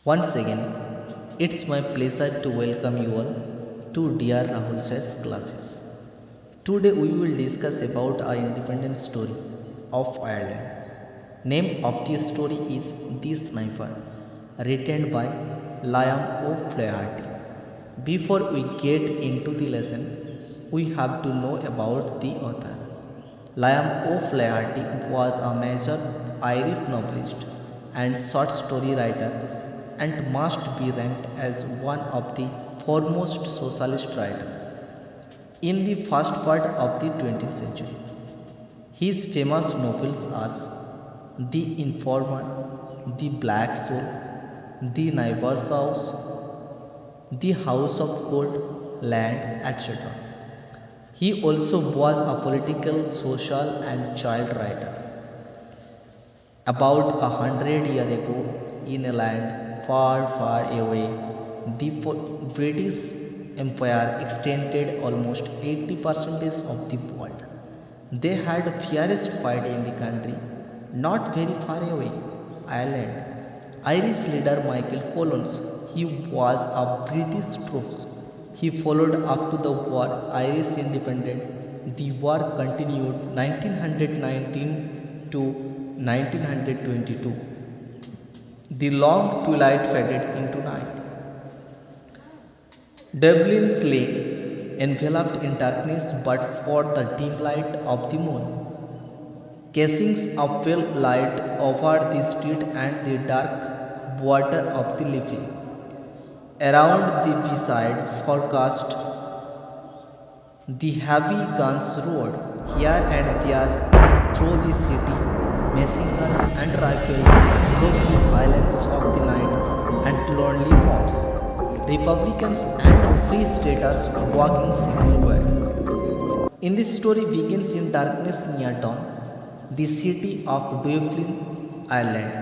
Once again, it's my pleasure to welcome you all to Dear Rahul Seth's classes. Today we will discuss about our independent story of Ireland. Name of the story is The Sniper, written by Liam O'Flaherty. Before we get into the lesson, we have to know about the author. Liam O'Flaherty was a major Irish novelist and short story writer and must be ranked as one of the foremost socialist writers in the first part of the 20th century. His famous novels are The Informer, The Black Soul, The Neighbor's House, The House of Gold, Land, etc. He also was a political, social, and child writer. About 100 years ago, in a land far, far away, the British Empire extended almost 80% of the world. They had the fiercest fight in the country, not very far away, Ireland. Irish leader Michael Collins, he was a British troops. He followed after the war Irish independence. The war continued 1919 to 1922. The long twilight faded into night. Dublin's lake enveloped in darkness but for the dim light of the moon, casting a pale light over the street and the dark water of the Liffey. Around the beside forecast, the heavy guns roared here and there through the city. Machine guns and rifles broke the silence of the night and lonely forms. Republicans and free staters walking civil. In this story begins in darkness near dawn. The city of Dublin, Ireland,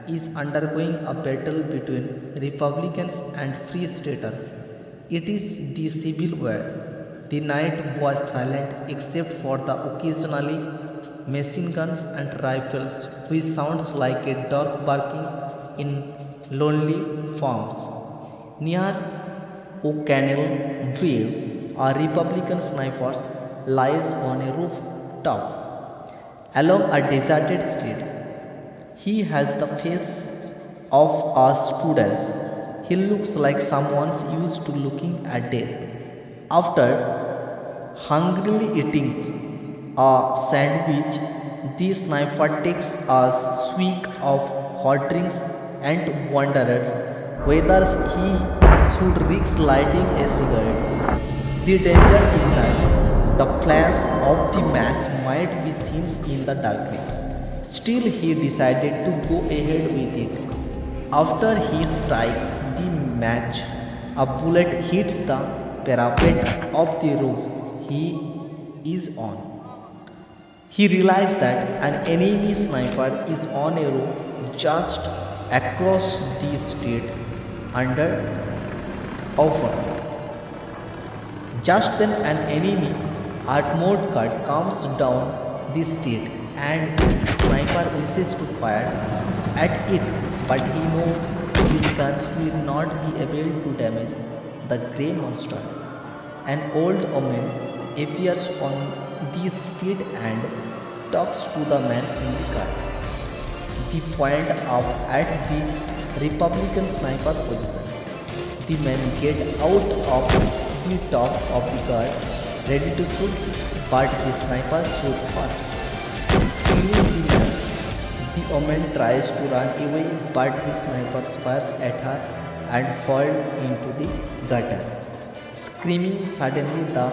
is undergoing a battle between Republicans and Free Staters. It is the Civil War. The night was silent except for the occasionally machine guns and rifles, which sounds like a dog barking in lonely farms. Near O'Connell Bridge, a Republican sniper lies on a rooftop along a deserted street. He has the face of a student. He looks like someone's used to looking at death. After hungrily eating a sandwich, the sniper takes a swig of hot drinks and wonders whether he should risk lighting a cigarette. The danger is that the flash of the match might be seen in the darkness. Still, he decided to go ahead with it. After he strikes the match, a bullet hits the parapet of the roof he is on. He realized that an enemy sniper is on a roof just across the street under offer. Just then an enemy armored car comes down the street and sniper wishes to fire at it, but he knows his guns will not be able to damage the grey monster. An old woman appears on the street and talks to the man in the car. He points up at the Republican sniper position. The men get out of the top of the car, ready to shoot, but the sniper shoots first. Killing the man, the woman tries to run away, but the sniper fires at her and falls into the gutter. Screaming, suddenly the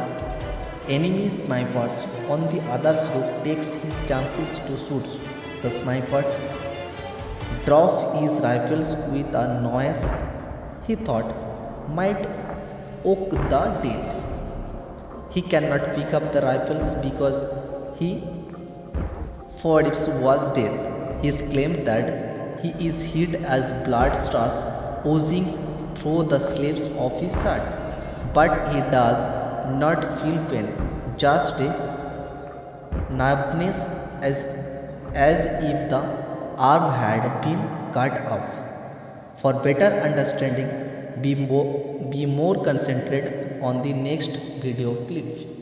enemy sniper on the other roof takes his chances to shoot. The sniper drops his rifles with a noise he thought might oak the death. He cannot pick up the rifles because he Forbes was dead. He claimed that he is hit as blood starts oozing through the sleeves of his shirt, but he does not feel pain, just a numbness as if the arm had been cut off. For better understanding, be more concentrated on the next video clip.